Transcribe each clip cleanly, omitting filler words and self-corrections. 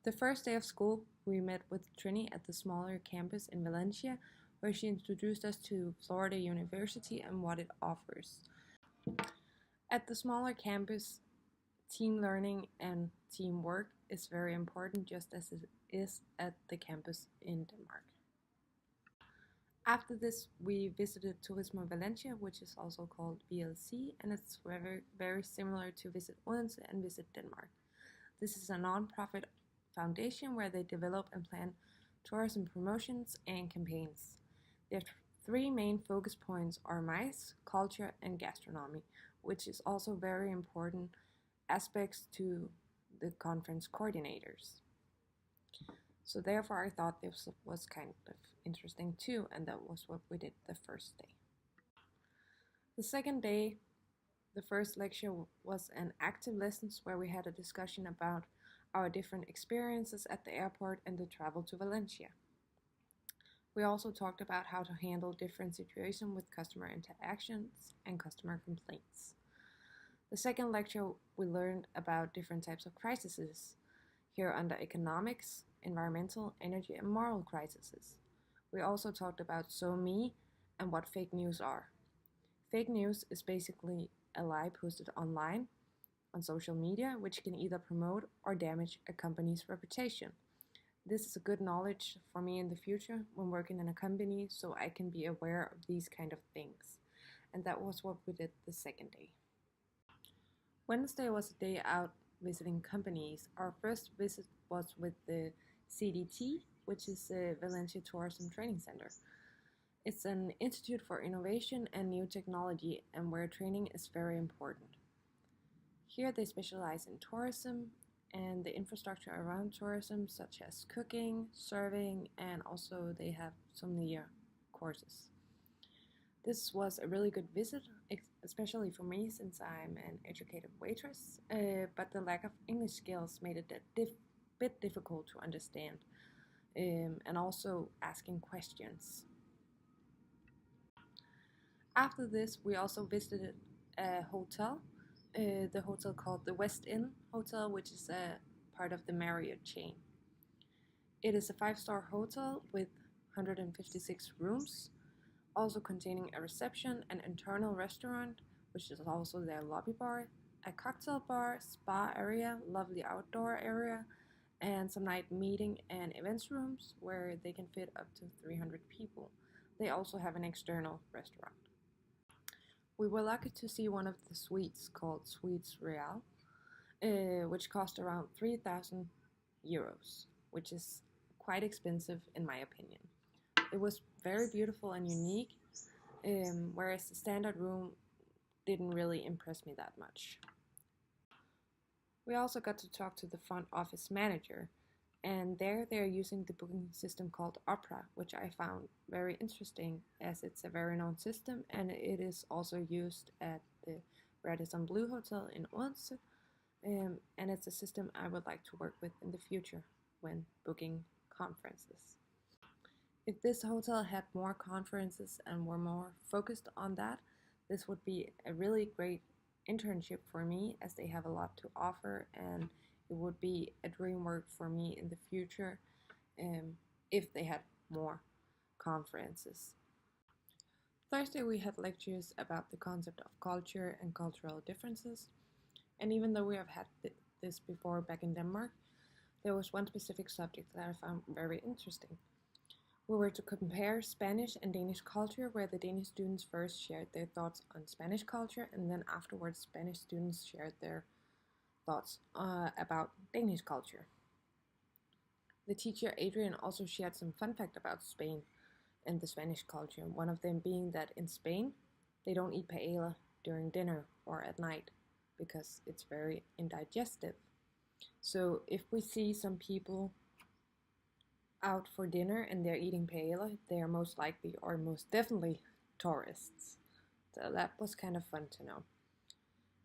The first day of school, we met with Trini at the smaller campus in Valencia, where she introduced us to Florida University and what it offers. At the smaller campus, team learning and teamwork is very important, just as it is at the campus in Denmark. After this, we visited Turismo Valencia, which is also called VLC, and it's very similar to Visit Odense and Visit Denmark. This is a non-profit foundation where they develop and plan tourism promotions and campaigns. Their three main focus points are MICE, culture, and gastronomy, which is also very important aspects to the conference coordinators. So therefore I thought this was kind of interesting too, and that was what we did the first day. The second day, the first lecture was an active lessons where we had a discussion about our different experiences at the airport and the travel to Valencia. We also talked about how to handle different situations with customer interactions and customer complaints. The second lecture, we learned about different types of crises, here under economics, environmental, energy, and moral crises. We also talked about SoMe and what fake news are. Fake news is basically a lie posted online on social media, which can either promote or damage a company's reputation. This is a good knowledge for me in the future when working in a company, so I can be aware of these kind of things. And that was what we did the second day. Wednesday was a day out visiting companies. Our first visit was with the CDT, which is the Valencia Tourism Training Center. It's an institute for innovation and new technology, and where training is very important. Here they specialize in tourism and the infrastructure around tourism, such as cooking, serving, and also they have sommelier courses. This was a really good visit, especially for me since I'm an educated waitress, but the lack of English skills made it a bit difficult to understand, and also asking questions. After this, we also visited a hotel, the hotel called the West Inn Hotel, which is a part of the Marriott chain. It is a 5-star hotel with 156 rooms, also containing a reception, an internal restaurant, which is also their lobby bar, a cocktail bar, spa area, lovely outdoor area, and some night meeting and events rooms where they can fit up to 300 people. They also have an external restaurant. We were lucky to see one of the suites called Suites Real, which cost around 3,000 euros, which is quite expensive in my opinion. It was very beautiful and unique, whereas the standard room didn't really impress me that much. We also got to talk to the front office manager, and there they're using the booking system called Opera, which I found very interesting as it's a very known system, and it is also used at the Radisson Blu Hotel in Odense, and it's a system I would like to work with in the future when booking conferences. If this hotel had more conferences and were more focused on that, this would be a really great internship for me, as they have a lot to offer, and it would be a dream work for me in the future if they had more conferences. Thursday we had lectures about the concept of culture and cultural differences, and even though we have had this before back in Denmark, there was one specific subject that I found very interesting. We were to compare Spanish and Danish culture, where the Danish students first shared their thoughts on Spanish culture, and then afterwards Spanish students shared their thoughts about Danish culture. The teacher Adrian also shared some fun fact about Spain and the Spanish culture, one of them being that in Spain they don't eat paella during dinner or at night because it's very indigestive. So if we see some people out for dinner and they're eating paella, they are most likely or most definitely tourists. So that was kind of fun to know.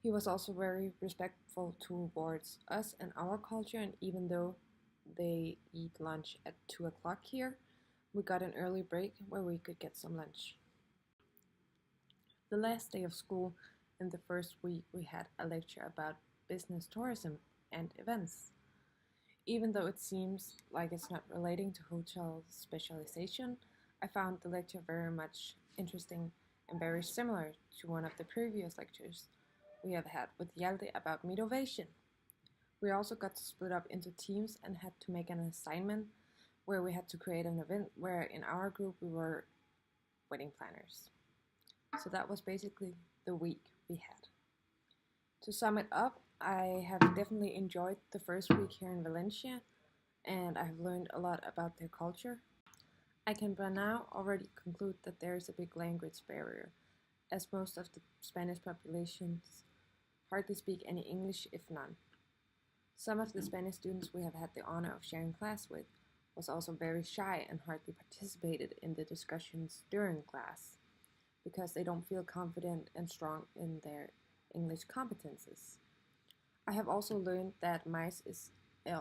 He was also very respectful towards us and our culture, and even though they eat lunch at 2 o'clock here, we got an early break where we could get some lunch. The last day of school in the first week, we had a lecture about business tourism and events. Even though it seems like it's not relating to hotel specialization, I found the lecture very much interesting and very similar to one of the previous lectures we have had with Hjalte about motivation. We also got to split up into teams and had to make an assignment where we had to create an event where in our group we were wedding planners. So that was basically the week we had. To sum it up, I have definitely enjoyed the first week here in Valencia and I have learned a lot about their culture. I can by now already conclude that there is a big language barrier, as most of the Spanish populations hardly speak any English, if none. Some of the Spanish students we have had the honor of sharing class with was also very shy and hardly participated in the discussions during class because they don't feel confident and strong in their English competences. I have also learned that MICE is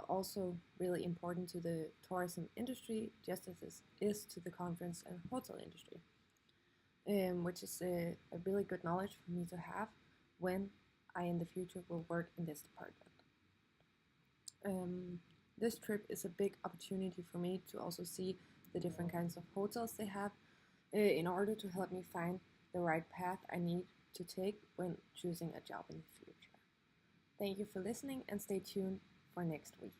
also really important to the tourism industry, just as it is to the conference and hotel industry, which is a really good knowledge for me to have when I in the future will work in this department. This trip is a big opportunity for me to also see the different kinds of hotels they have in order to help me find the right path I need to take when choosing a job in the future. Thank you for listening and stay tuned for next week.